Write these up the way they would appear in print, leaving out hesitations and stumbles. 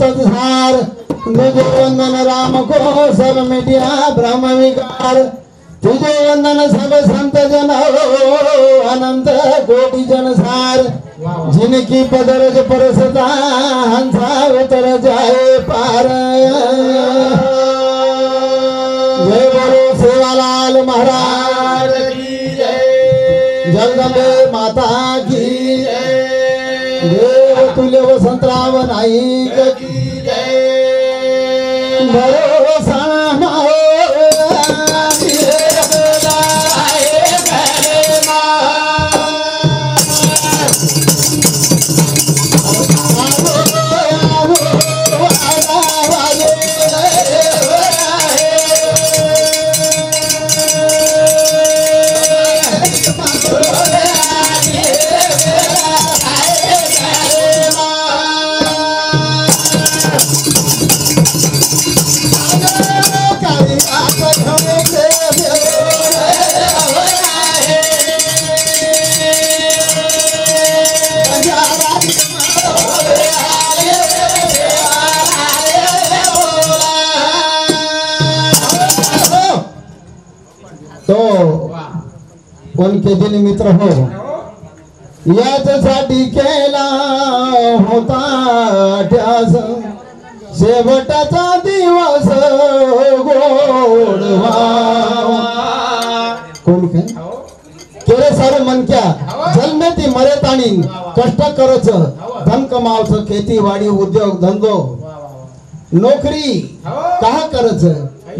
तत्सार तुझे वंदन राम को सब मिटिया ब्रह्म विकार तुझे वंदन सब संत जन अनंत कोटि जनसार जिनकी पदरज परसता हंसा उतर जाए पार। जय बोलो सेवालाल महाराज की जय, जगदंबे माता की जय, देव तुल्य वसंतराव नाईक की जय। भरोसा तो उनके दिल मित्र हो याच्यासाठी केला होता ध्यास शेवटाचा दिवस गोडवा। कोण काय केले सारे मन क्या जन्मे ती मरे ताणी कष्ट करच धन कमावच खेतीवाडी उद्योग धंदो नोकरी का करच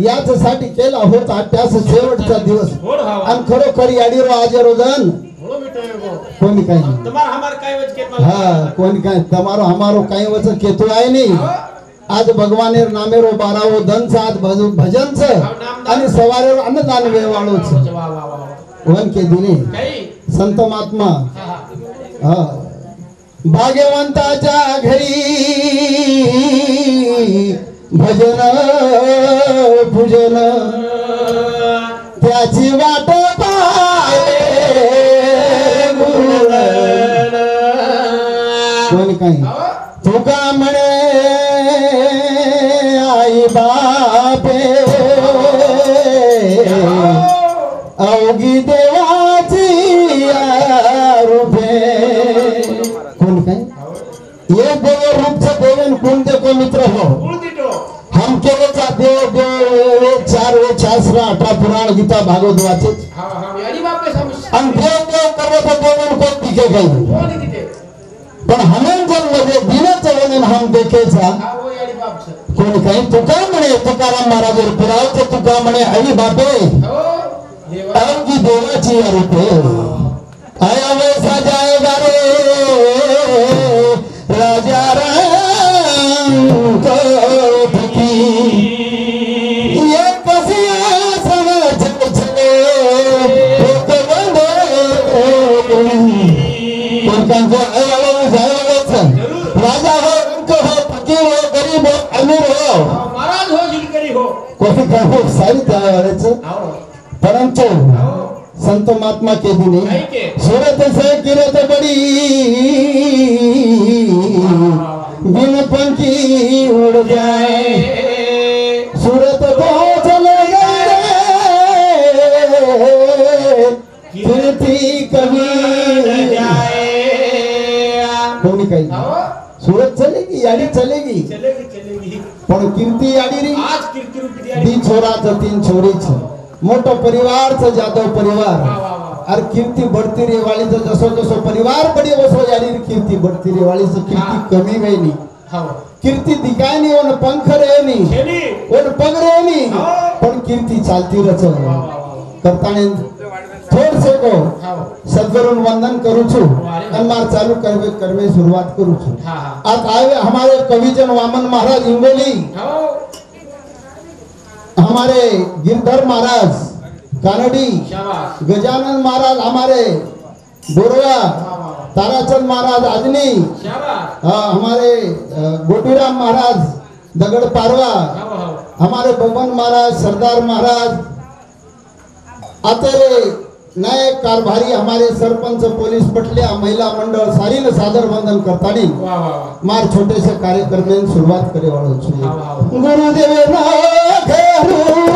याच्यासाठी केला होता त्यास शेवटचा दिवस आणि खरोखर याडीरो आजरो धन कोणी काय हा कोणी काय तमारो हमारो काही वच केतु आहे नाही। आज भगवानेर नामेरो बारावो धन सात भजनच आणि सवारेर अन्नदान वेवाळोच वन के दिने संत महात्मा हा भाग्यवंताच्या घरी भजन पूजन त्याची वाट पाहे कोण काही तुका म्हणे आई बापे अवघी देवाची रूपे कोण काही ये देव रूपच देवन कोण देखो मित्र हो हम केले जा देव देव चार वे शास्त्र 18 पुराण गीता भागवत वाचे आणि देव देव करवे तो देवन को दिखे गई पण हमें जब लगे दिनच वने हम देखेचा कोण काही तुका म्हणे तुकाराम महाराज पुरावते तुका म्हणे आई बापे अवघी देवाची रूपे आया वैसा जाएगा रे राजा राम को ये कसिया समझ चले तो बंदे उनका राजा हो उनको हो फकीर हो गरीब हो अमीर हो महाराज हो जिलकरी हो कोई का हो सारी त्यावेळेच परंतु संत महात्मा के दिने सूरत से किरत बड़ी बिन पंखी उड़ जाए सूरत को चले गए कीर्ति कभी न जाए कोणी काही सूरत चलेगी याडी चलेगी चलेगी पण कीर्ती याडी री आज कीर्ती रूपी याडी 3 छोराचं 3 छोरीच मोठो परिवारचं जाधव परिवार और कीर्ती बढ़ती रे वाली तो जसो जसो परिवार बड़ी वसो यानी कीर्ती बढ़ती रे वाली से कीर्ती कमी गई नहीं कीर्ती दिखाई नहीं उन पंख रहे नहीं उन पग रहे नहीं पण कीर्ती चालती रच करताने थोड़ से को सद्गुरुन वंदन करू छु और मार चालू करवे शुरुआत करू छु। आज आए हमारे कविजन वामन महाराज इंगोली हमारे गिरधर महाराज कानडी गजानन महाराज हमारे बोरवा ताराचंद महाराज आजनी हमारे गोटीराम महाराज दगड़ पारवा हमारे बबन महाराज सरदार महाराज आतेरे नायक कारभारी हमारे सरपंच पोलीस पटल्या महिला मंडळ सारी न सादर वंदन करतानी वाह वाह वाह मार छोटे से कार्यक्रम सुरुवात करे वालों छे हाँ, हाँ। गुरुदेव ना घेरू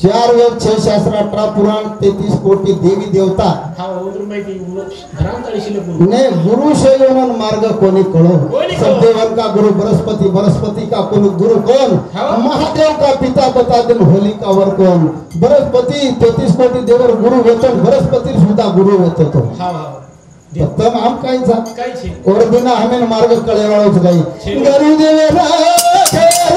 चार वेद 6 शास्त्र 18 पुराण 33 कोटी देवी देवता हाँ उधर मैं भी भराम तळशील गुरु ने गुरु से योनन मार्ग कोणी कळो कोणी कळो? सब देवन का गुरु बृहस्पति बृहस्पति का कोणी गुरु कौन हाँ। महादेव का पिता बता दिन होलिका वर कौन बृहस्पति 33 कोटी देवर गुरु वेतन बृहस्पति सुद्धा गुरु वेतो तो हाँ हाँ तम आम काई जा काय छे और बिना हमें मार्ग कळे वाळो छ गई छे। गुरुदेव ना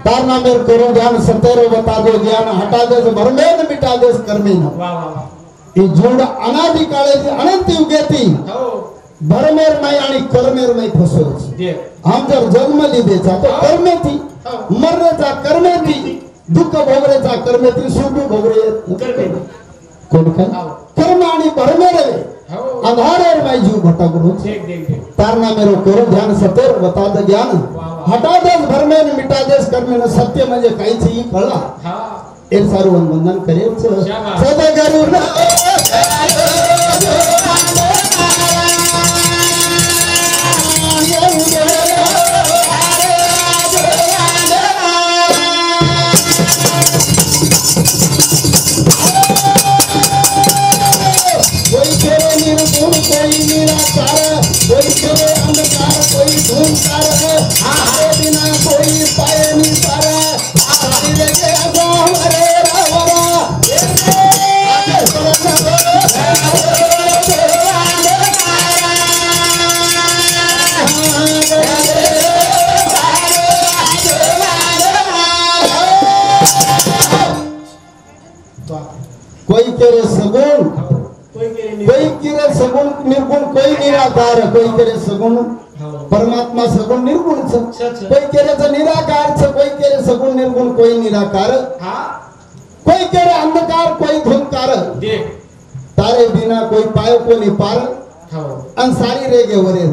तारना मेर करो ध्यान सतेरो बता दो ज्ञान हटा दे भरमेन मिटा दे कर्मेन वाह वाह वाह ई जोड अनादि काळे अनंत युगेती हो भरमेर मै आणि कर्मेर मै फसो देख हम जर जन्म लिदेचा तो कर्मेती मरण्याचा कर्मेती दुःख भोगरेचा कर्मेती सुख भोगरे कर दे कोण काय कर्म आणि भरमेर हो आधार मै जीव भटकरो देख देख देख तारना मेरो करो ध्यान सतेर बता दे ज्ञान हटा दे भरमेन मिटा दे कर्मेन सत्य म्हणजे काहीच ही कळला हाँ एक सारू वंदन करेल शाबास। सदा करू ना कोई तेरे निर्गुण कोई निराकार कोई तेरे अंधकार कोई धूमकार आए बिना कोई पाए निसार सारी रे गो हरे रावरा कोई तेरे सगुण कोई के लिए कोई तेरे सगुण निर्गुण कोई निराकार कोई तेरे सगुण हाँ परमात्मा सगुण निर्गुण छ सच। कोई तेरे निराकार छ कोई तेरे सगुण निर्गुण कोई निराकार हाँ कोई तेरे अंधकार कोई धूमकार देख तारे बिना कोई पायो को नहीं पार हाँ अंसारी रह गए वरे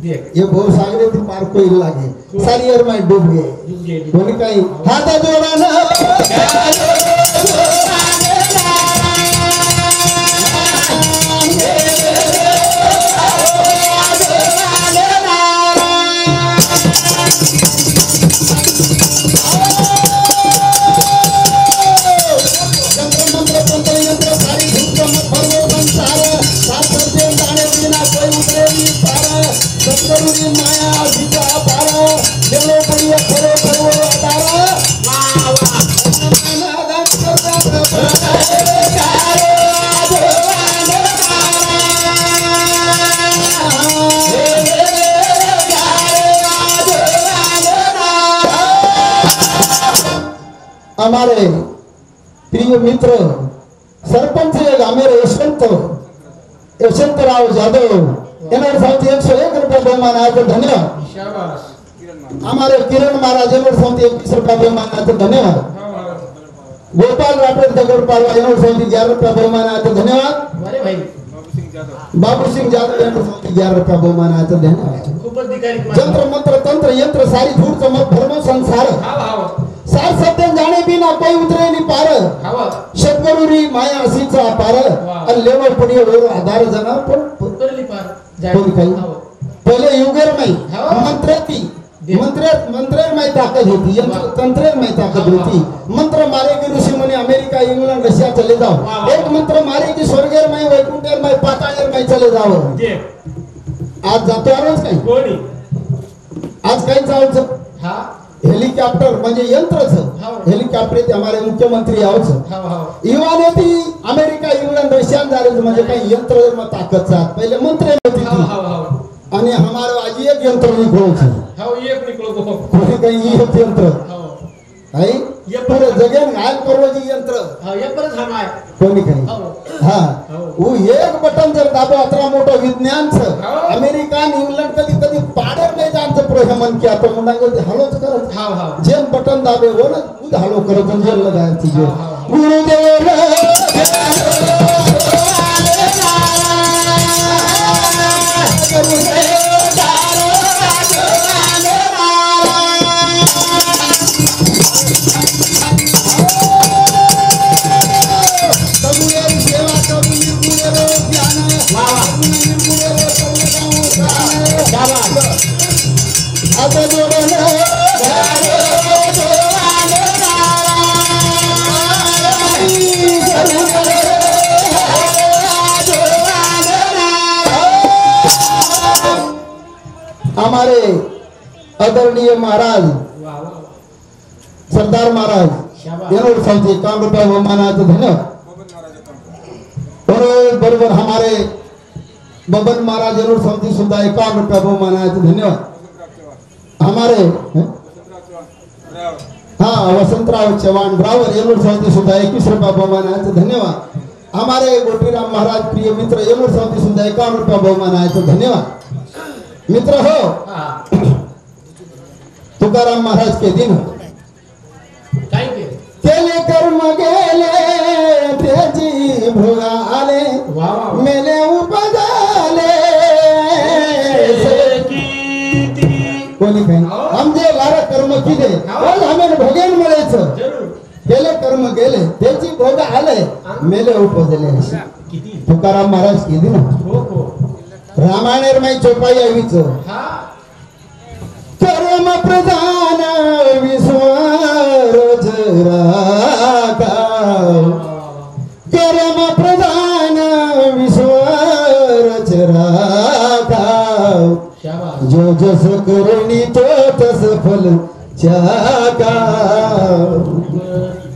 देख ये बहुत सागरे थी पार कोई लागे सारी अर में डूब गए डूब गए कोनी कहीं हाथ जोड़ा ना माया सीता पारा देवो पड़िया खरो खरो अतारा वाह वाह हमारे प्रिय मित्र सरपंच हमारे यशवंतराव जाधव एनर साउथ 101 रुपये बहुमान आया धन्यवाद शाबाश हमारे किरण महाराज एनर साउथ 21 रुपये बहुमान आया धन्यवाद हाँ हाँ गोपाल राठौर दगड़ पालवा एनर साउथ 11 रुपये बहुमान आया धन्यवाद अरे भाई बाबू सिंह जाधव एनर साउथ 11 रुपये बहुमान आया धन्यवाद खूपच अधिकारी जंत्र मंत्र तंत्र यंत्र सारी धूड़ चमक धर्म संसार हाँ हाँ सार सत्य जाने बिना कोई उतरे नहीं पार हाँ सद्गुरुरी माया असीचा पार वाह। आणि लेवल पडियो वर आधार जना पण उतरली पार कोण काही पहिले युगेर में हाँ। मंत्रती मंत्रेर में ताकत होती यंत्र तंत्रेर में ताकत होती मंत्र मारे की ऋषि मुनि अमेरिका इंग्लैंड रशिया चले जाओ वाह। एक मंत्र मारे की स्वर्गेर में वैकुंठेर में पाताळेर में चले जाओ देख आज जातो आरोज काय कोणी आज काही जायचं हा हेलिकॉप्टर म्हणजे यंत्रच हाँ। हेलिकॉप्टर ते हमारे मुख्यमंत्री आवच हाँ हाँ इवाने ती अमेरिका इंग्लंड रशिया झाले म्हणजे काही यंत्र मग ताकदचा पहिले मंत्री होती हाँ ती हाँ हाँ आणि हमारे आजी एक यंत्र निघोचं हाँ एक निकलो तो कोणी काही एक यंत्र हाँ आहे ये पुरे जगेन घायल करवाची यंत्र हाँ ये पर हम आए कोणी काही हाँ हा हाँ वो एक बटन जर दाबो अतरा मोठं विज्ञानच हाँ। अमेरिका आणि इंग्लंड कधी कधी पाडर नाही जाणचं प्रोहमन की आता मुंडांग हलोच करत हाँ हाँ जेम बटन दाबे हो ना खुद हलो करत जेल लगायची जे हाँ, हाँ, हाँ। गुरुदेव सेवा करू निर्गुणेरो ध्यान निर्गुणेरो क्या बात आता हमारे आदरणीय महाराज वाह वाह सरदार महाराज शाबाश। येनोड सावचे काम रुपया बहुमानाचं धन्यवाद बरोबर हमारे बबन महाराज येनोड सावचे सुद्धा 51 रुपया बहुमानाचं धन्यवाद हमारे हाँ वसंतराव चव्हाण ड्राइवर येनोड सावचे सुद्धा 21 रुपया बहुमानाचं धन्यवाद हमारे गोटीराम महाराज प्रिय मित्र येनोड सावचे सुद्धा 51 रुपया बहुमानाचं धन्यवाद मित्र हो हाँ तुकाराम महाराज के दिन काय के केले कर्म गेले त्याची भोगाले वाह वाह मेले उपजाले कोणी काही आमचे बारा कर्म केले आज आम्ही भोगेन मिळायचं जरूर केले कर्म गेले त्याची भोग आले मेले उपजले किती तुकाराम महाराज के दिन हो हो रामायण माई चोपाई आवीच हाँ कर्म प्रधान विश्वर कर्म प्रधान विश्वर शाबाश जो जस करणी तो तस फल चाका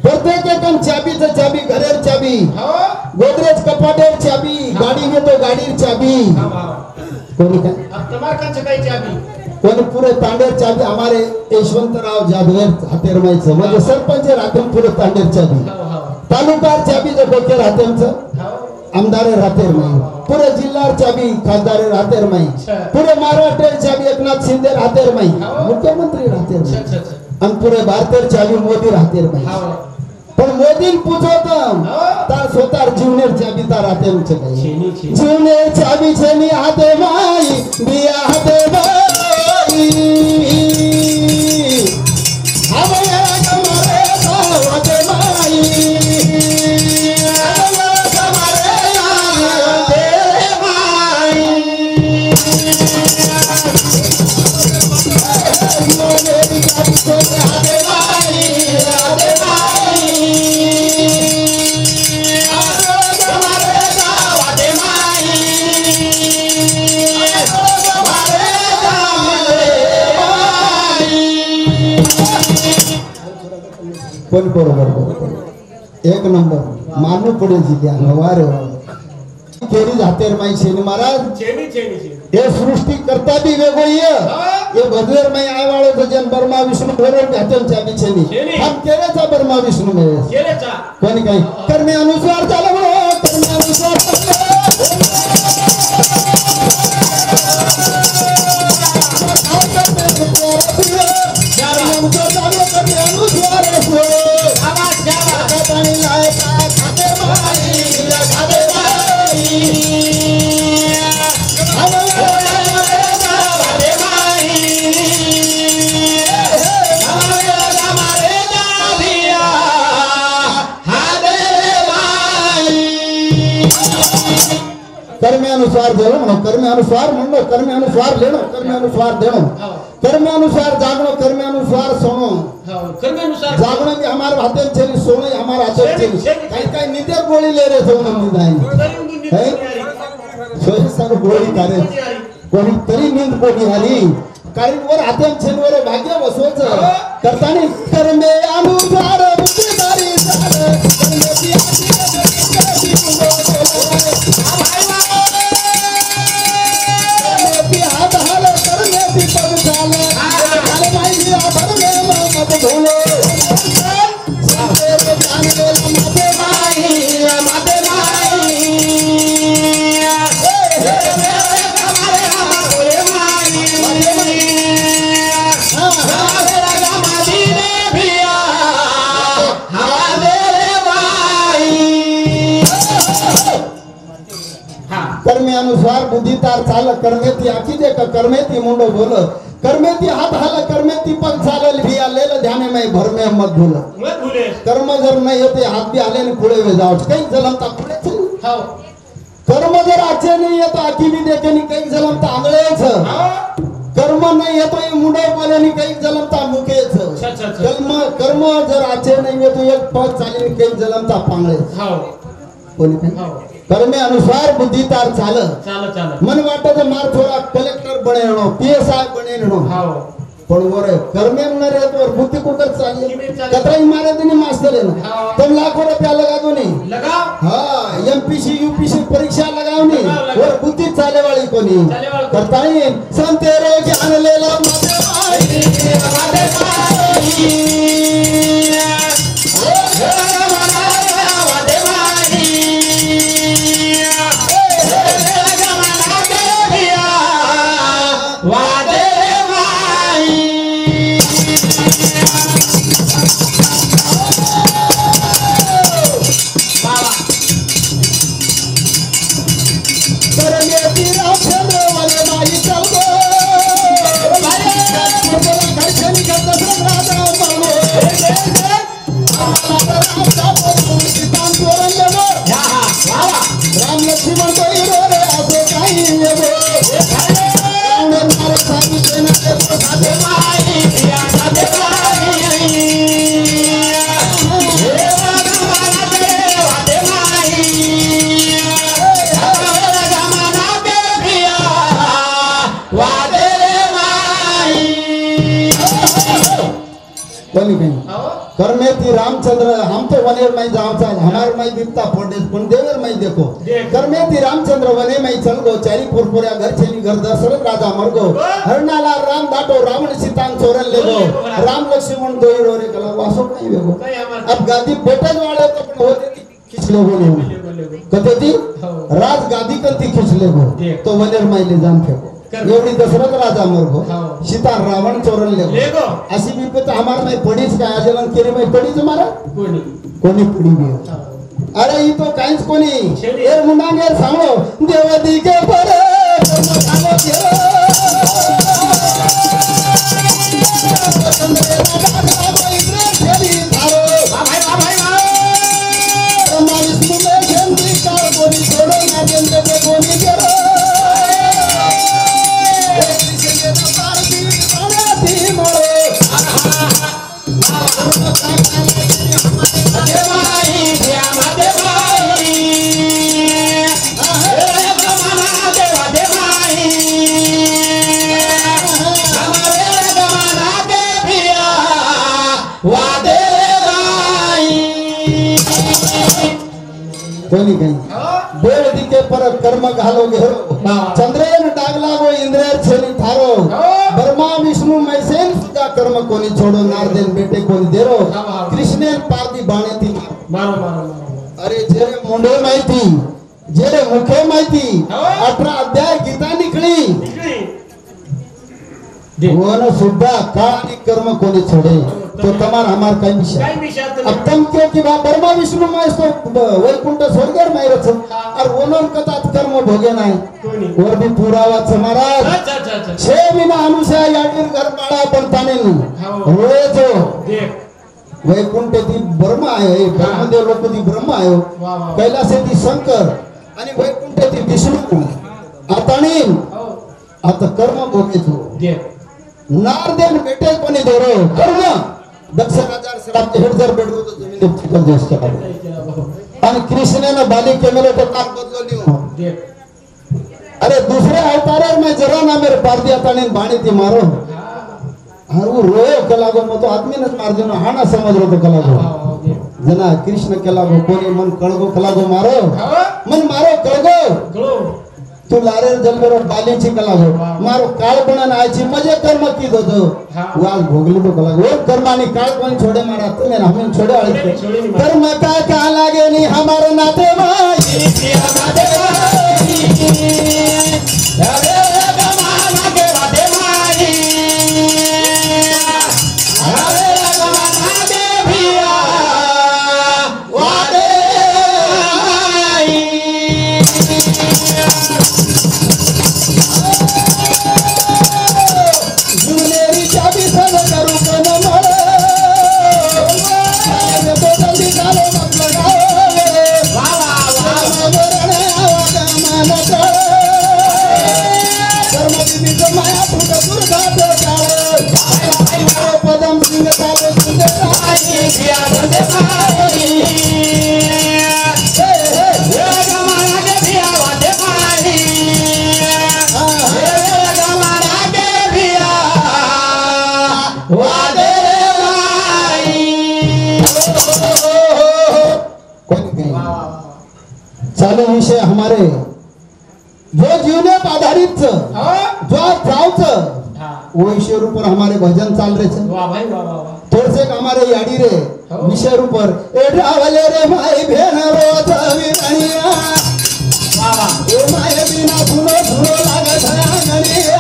प्रत्येक एकम चाबीचं चाबी घरेर चाबी हाँ गोदरेज कपाटेर चाबी गाडी घेतो गाडीर चाबी हाँ हाँ कोणी काय अब तुम्हारे का चकाई चाबी कोणी पुरे तांडेर चाबी हमारे यशवंतराव जाधवर हातेर माहिचं म्हणजे सरपंच राहते पुरे तांडेर चाबी हाँ हाँ तालुकार चाबी जो डोके राहते आमचं हाँ आमदार राहतेर माई पुरे जिल्हा चाबी खासदार राहतेर माई पुरे महाराष्ट्र चाबी एकनाथ शिंदे राहतेर माई मुख्यमंत्री राहतेर अच्छा माई अच्छा अच्छा आणि पुरे भारतेर चाबी मोदी राहतेर माई हाँ पण मोदीन पूछवतं तार स्वतः जीवनेर चाबी तार राहते आमचं काही छेनी छेनी जीवनेर चाबी छेनी हाते माई बिया हाते माई हवया कमारे हाते माई पण बरोबर एक नंबर मानू पडेल जिथे वारे केरी जातेर माई शेनी महाराज छेनी छेनी छेनी हे सृष्टी करता भी वेगो ये बदलेर माई आय वाळो तो जन बर्मा विष्णु भरर घातन चाबी छेनी छेनी। हम केरेचा बर्मा विष्णु में केले चा कोणी काही कर्मे अनुसार चालवलो कर्मे अनुसार कर्मे अनुसार देणं म्हणून कर्मे अनुसार म्हणणं कर्मे अनुसार लेणं कर्मे अनुसार देणं कर्मे अनुसार जागणं कर्मे अनुसार सोणं हाँ कर्म अनुसार जागणं भी हमारे हाथे चली सोने हमारे हाथे चली काही काही नित्य गोळी ले रे सोनं नाही सोयी सारी गोळी करे कोणी तरी नींद कोणी आली कारण वर हात्यान छेनवर भाग्य बसवच करताना कर्मे अनुसार बुद्धिदारी झाल कर्मेची आशी कर्मेची हात हाल कर्मेची पग झाल झाल माहिती आभर में मत धोलो संतेर जानलेला माते माई माते कर्मे अनुसार बुद्धि तार चाल कर्मे ती आखी दे कर्मे ती मुंडो बोल कर्मे ती हात हाल कर्मे ती पग चालल भिया लेल ध्याने में भर में मत भूल कर्म जर नहीं होते हाथ भी आले ने खुले में जाओ कहीं जलमता खुले चल कर्म जर आचे नहीं है तो आखी भी देखे नहीं कहीं जलमता आंगळे कर्म नहीं है तो ये मुंडो बोले नहीं कहीं जलमता मुखे कर्म जर आचे नहीं है तो एक पग चाली कहीं जलमता पांगळे बोली कर्मे अनुसार बुद्धि तार चाल मन वाटत मार थोड़ा कलेक्टर बनेनो पीएसआई बनेनो पण वर कर्मे न रे तो बुद्धि को कर चाहिए कतराई मारे देनी मास्टर है ना तुम लाखों रुपया लगा दो नहीं लगा हां एमपीसी यूपीसी परीक्षा लगाओ नहीं और बुद्धि चाले वाली को नहीं करता ही संतेरो ज्ञान ले ला माते माई कर्मे थी रामचंद्र हम तो वनेर में जाओ हमारे में बिपता फोड़े पुन देवर में देखो कर्मे थी रामचंद्र वने में चल गो चारी पुरपुरिया घर छेनी घर दशरथ राजा मर गो हरनाला राम दाटो रावण सीतान चोरन ले गो राम लक्ष्मण दोई रोरे कला वासो नहीं वेगो अब गादी बेटन वाले तो होते खींच ले बोले कहते थी राज गादी करती खींच ले गो तो वनेर में ले जान फेंको एवढी दशरथ राजा मरगो सीता रावण चोरन लेगो अशी विपत हमार में पडीच काय अजलन केरी में पडीच मारा कोणी पडी भी अरे ही तो काहीच कोणी एर मुंडांगे सांगो देवदी के परे सांगो कोणी काही बेळ दिके पर कर्म घालोगे चंद्रेन डाग लागो इंद्रेर छेनी थारो ब्रह्मा विष्णु मैसेन सुद्धा कर्म कोणी छोडो नारदेन बेटे कोणी देरो कृष्णेन पारदी बाणे ती मारो मारो अरे जेरे मुंडे माहिती जेरे मुखे माहिती 18 अध्याय गीता निकली वन सुद्धा काळी कर्म कोणी छोड़े तो तमार हमार काही विषय अब तुम क्यों कि ब्रह्मा विष्णु महेश तो वैकुंठ स्वर्गेर में रच और वनन कतात कर्म भोगे नाही और भी पुरावा महाराज 6 महीना अनुसार याडीर घर बाळा पण ताने रोए जो वैकुंठ ती ब्रह्मा आहे ब्रह्मदेव लोक ती ब्रह्मा आहे कैलास ती शंकर आणि वैकुंठ ती विष्णू आतानी आता कर्म भोगे जो नारदेन बेटे कोणी दोरो कर्म दक्ष राजा सरात हेड जर बेडलो तो जमीन चिकल जास्त काढ आणि कृष्णाने बाली केमेलो तो काम बदलली अरे दूसरे अवतार में जरा ना मेरे पार दिया ताने बाणी थी मारो हाँ वो रोए कलागो मग तो आदमी ने मार देना हा ना समझ रो तो कलागो जना कृष्ण कलागो कोणी मन कळगो कलागो मारो मन मारो कळगो तू लारे जलमेरो बालीची कलागो मारो काळपणा नायची मजे कर्म की दो वाज भोगली तो कलागो वो कर्मानी काळपण छोड़े मारा तुम्हें हमें छोड़े आले कर्म का लागे नी हमारे नाते माई नाते माई अरे गमाना के नाते माई अरे गमाना के भिया वादे मेरी चाबी सब करूं कन मारो अरे तो जल्दी डालो मत लगाओ वाह वाह वाह मरने आवा मन करो कर्म की बीच माया फूट दुर्गा तो जाओ भाई मारो पदम सिंह तालो सुंदर आई किया बंदे भाई हे गमाना के भिया वादे भाई हे गमाना के भिया वादे भाई चालू विषय हमारे जो जीवने आधारित जो जावच वो ईश्वर ऊपर हमारे भजन चाल रहे थे वाह भाई वाह वाह थोड़े से हमारे याडी रे विषय ऊपर ए ढावले रे माई भेन रोज विरणिया वाह वाह ए माई बिना सुनो सुनो लागत आंगनिया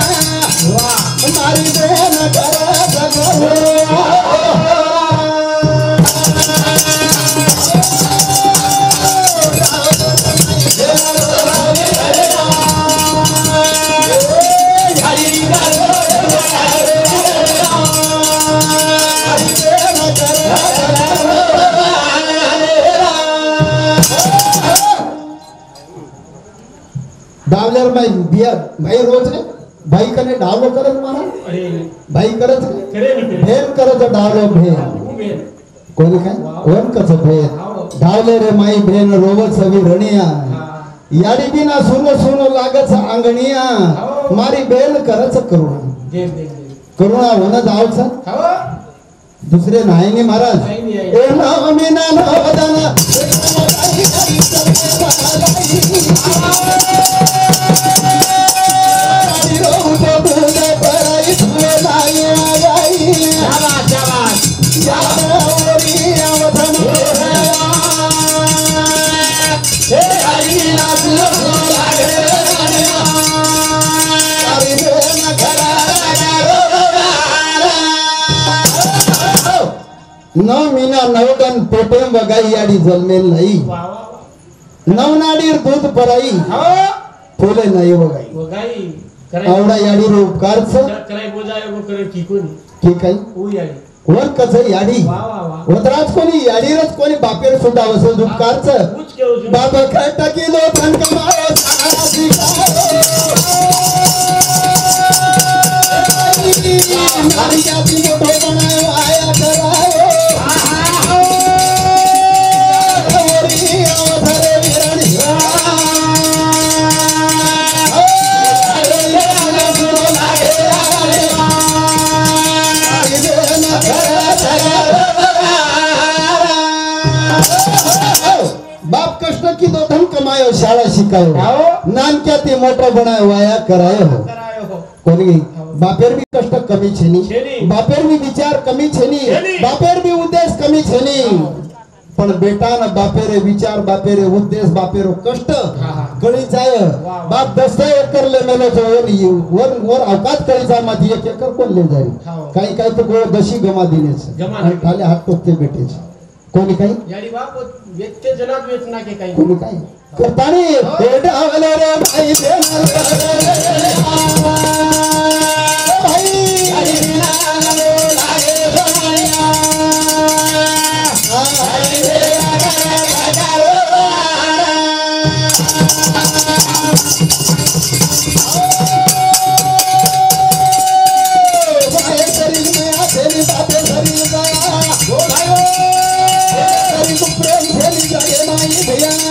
वाह मारी बहन कर जगो डावल्यावर बिया भाई रोज रे भाई कने डावलो करत मारा अरे भाई करत करे नी भेन करत डावलो भेन कोणी काय कोण कस भेन डावले रे माई भेन रोवत सवी रणिया याडी बिना सुनो सुनो लागत अंगणिया मारी बेन करच करुणा करुणा होना जावच दुसरे नाही नी महाराज ए नामिना नवदना नौ मीना नवगन पेटेम बगाई याडी जलमेल नाही नवनाडीर दूध पराई फुले नाही बगाई आवडा याडी रो उपकारच कराय बोजाय गो करे की कोणी ठीक आहे ओ याडी वर कस याडी वतराज कोणी याडीरच कोणी बापेर सुद्धा वसल उपकारच बाबा खट किलो धन कमाओ सासी मारी जाती मोठो बनायो आया करायो बाप कष्ट की दो धन कमायो शाळा शिकायो नानक्या ते मोठो बनायो वाया करायो कोणी बापेर भी कष्ट कमी छेनी बापेर भी विचार कमी छेनी बापेर भी उद्देश कमी छेनी पण बेटा ना बापेरे विचार बापेरे उद्देश बापेरो कष्ट कळी जाय बाप 10 एकर ले मेलो तो वर वर अवकाश कळी जा मध्ये 1 एकर कोण ले जाई काही काही तो गो दशी गमा दिनेच आणि खाली हात टोकते बेटेच कोणी काही याडी बाप व्यक्ती जनात वेचना के काही कोणी काही करतानी हे डावले रे भाई देणार भाई याडी ना लागे सोनिया भैया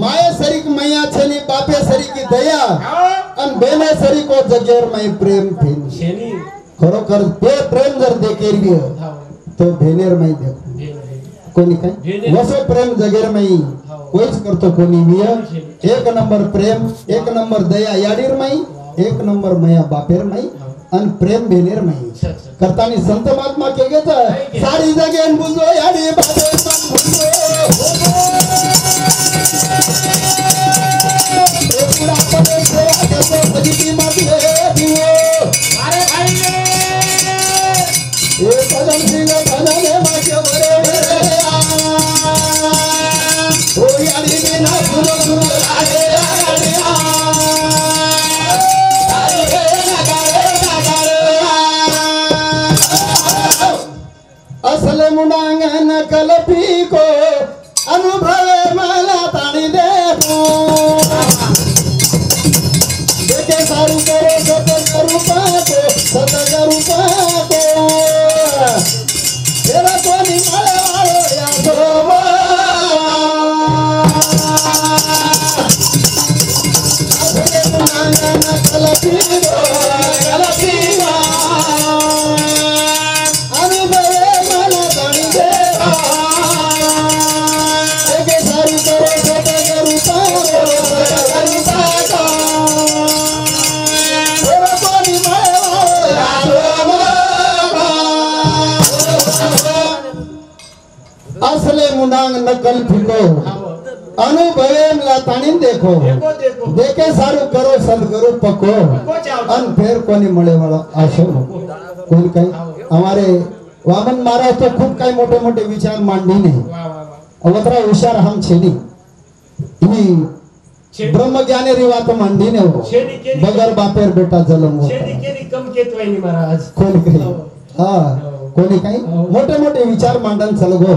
माया सरीक मैया छली बापे सरी की दया हो अन बेने सरी को जगेर में प्रेम फेन शेनी खरोखर ते प्रेम जर देखेर भी हो तो भेनेर में देखो कोणी काय भेनेर. वसो प्रेम जगेर में कोईच करतो कोणी भी एक नंबर प्रेम एक नंबर दया याडीर में एक नंबर मैया बापेर में अन प्रेम भेनेर में करतानी संत महात्मा के घेत सारी जगेन बुझो याडी बाबे मन बुझो पुरा पदे सेवा करतो भजिती माते दिवो अरे भाई ए पदम सिंह भजने माके बरे ओ याडी बिना सुनो सुनो आगे आगे असले मुंडांगन कलपी को अनुभवे मला ताणी देखो देखे सारू करो सत करू पाको तेरा कोणी मळे वाळो या सोमा असले मुंडांगन कलपी को असले मुंडांग नकल फिको अनुभवे लातानी देखो देखो देखे सारू करो सदगुरु पको अन फिर कोणी मळे वाला आशो कोण काही हमारे वामन महाराज तो खूप काही मोठे मोठे विचार मांडीने अवतरा हुशार हम छेनी ही ब्रह्मज्ञानी वात मांडीने हो बगर बापेर बेटा जलम हो शेनी केली कम केतवायनी महाराज कोणी काही हा कोणी काही मोठे मोठे विचार मांडन चलगो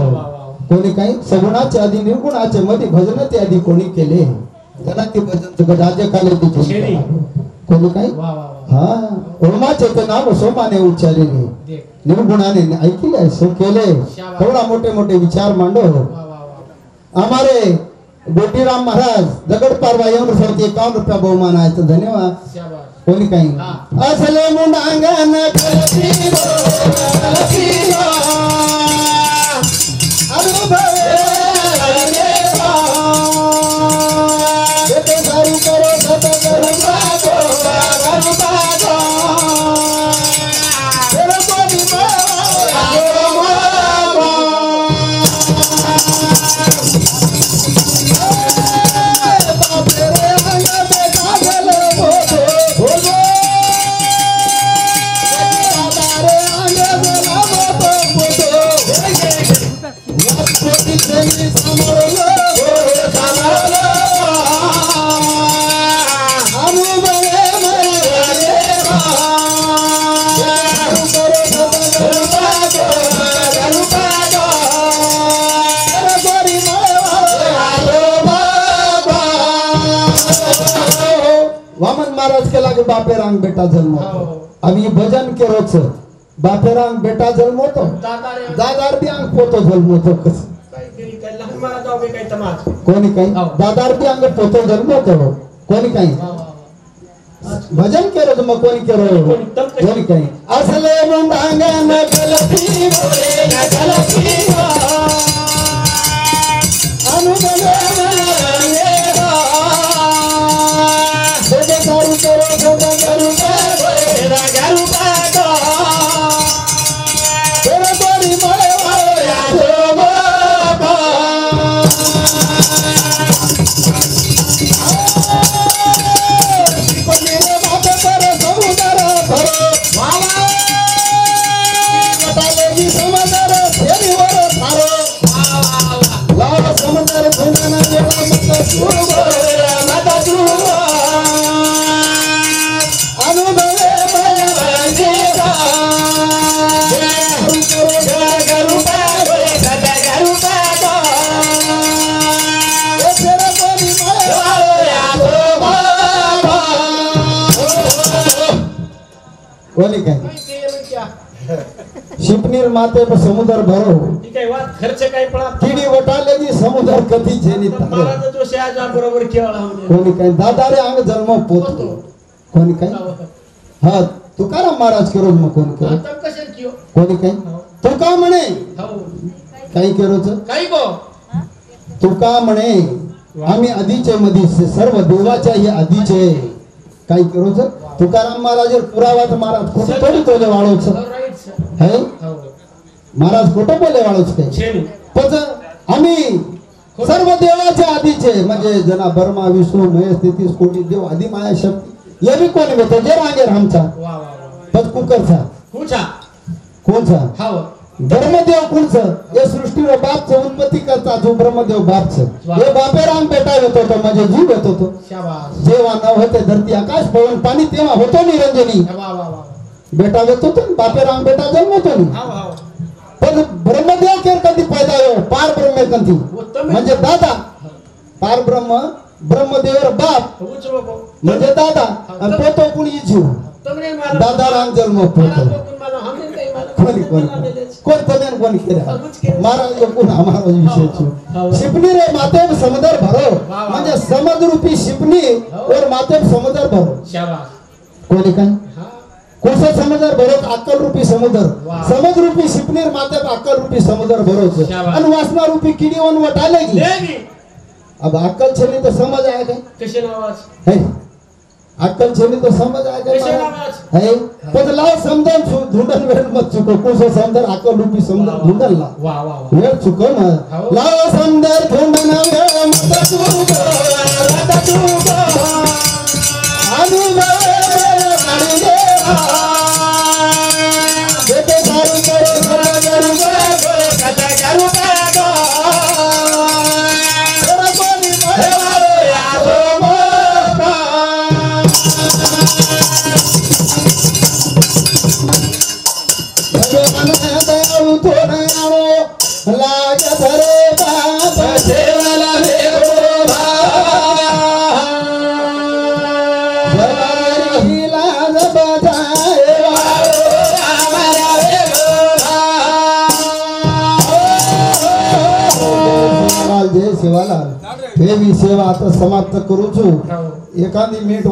कोणी काही सगुणाचे आधी निर्गुणाचे मध्ये भजनाचे आधी कोणी केले जनाती भजन गजाजे काले तिचे कोणी काही हा ओमाचे ते नाम सोमाने उच्चारले निर्गुणाने ऐकले सो केले थोडा मोठे मोठे विचार मांडो हमारे गोटीराम महाराज दगड पारवा येऊन सरते 51 रुपया बहुमान आहे धन्यवाद कोणी काही असले मुंडांगन कलपी अनुभवे देते सारू करो सत करू पाको तेरा कोणी वामन महाराज के लागे बापेरांग बेटा जन्म अभी भजन के रोच बापेरांग बेटा जन्म होतो दादार भी अंग पोतो जन्म होतो कस कोणी काही दादार भी अंग पोतो जन्म होतो कोणी काही भजन के रोज मग कोणी केरो कोणी काही असले मुंडांगन कलपी बोले ना कलपी अनुभवे कोणी काय शिपनीर माते पर समुद्र भरो ठीक आहे वाद खर्च काय पडा किडी वटाले की समुद्र कधी जेनी तारो मला तो शहाजा बरोबर केवळा म्हणजे कोणी काय दादा रे अंग जन्म पोतो कोणी काय हा तुकाराम महाराज करो मग कोण करो आता कशाला कियो कोणी काय तू का म्हणे हो काही करोच काही गो तू का म्हणे आम्ही आधीचे मध्ये सर्व देवाच्या हे आधीचे काही करोच तुकाराम महाराज पुरावात महाराज खोटं थोडी तोले वाळोच राईट सर है हो महाराज खोटं बोले वाळोच काय छेनी पण आम्ही सर्व देवाच्या आधीचे म्हणजे जना ब्रह्मा विष्णू महेश तेहतीस कोटी देव आधी माया शक्ती ये भी कोणी होतो जे रांगेर आमचा वा वा वा पण कुकरचा कुठा कोणचा हो ब्रह्मदेव कुणचं हे सृष्टीवर बापचं उत्पत्ती करता जो ब्रह्मदेव बापचं हे बापे राम बेटा येत होतो म्हणजे जीव येत होतो शाबास जेव्हा न होते धरती आकाश पवन पाणी तेव्हा होतो निरंजनी वा वा वा बेटा येत होतो बापे राम बेटा जन्मतो हो हो पण ब्रह्मदेव केर कधी पैदा हो पार ब्रह्मे कधी म्हणजे दादा पार ब्रह्मदेवर बाप उच बाबा म्हणजे दादा आणि पोतो कुणी जीव तुमने मला दादा राम जन्म पोतो मला हमने काही मला कोणी कोण तमेन कोणी केला महाराज कोण आम्हाला विषय शिपनी रे माते समुद्र भरो म्हणजे समुद्र रूपी शिपनी और माते समुद्र भरो शाबास कोणी काय हा कोणसा समुद्र भरो अक्कल रूपी समुद्र रूपी शिपनीर माते अक्कल रूपी समुद्र भरो आणि वासना रूपी किडी वन वटाले की लेगी अब अक्कल छेली तो समझ आएगा कशे नावाज है अक्कल छेली तो समझ आएगा कशे नावाज है बदलाव समदन ढूंढन वेळ मत चुको कोणसा समदर अक्कल रूपी समदर ढूंढन ला वा वा वा वेळ चुको ना लाव समदर ढूंढन वेळ मत चुको राता चुको आनु गाडी दे बेटे सारू करो कथा करू जय सेवालाल हे मी सेवा आता समाप्त करू छु एखादी मिनिट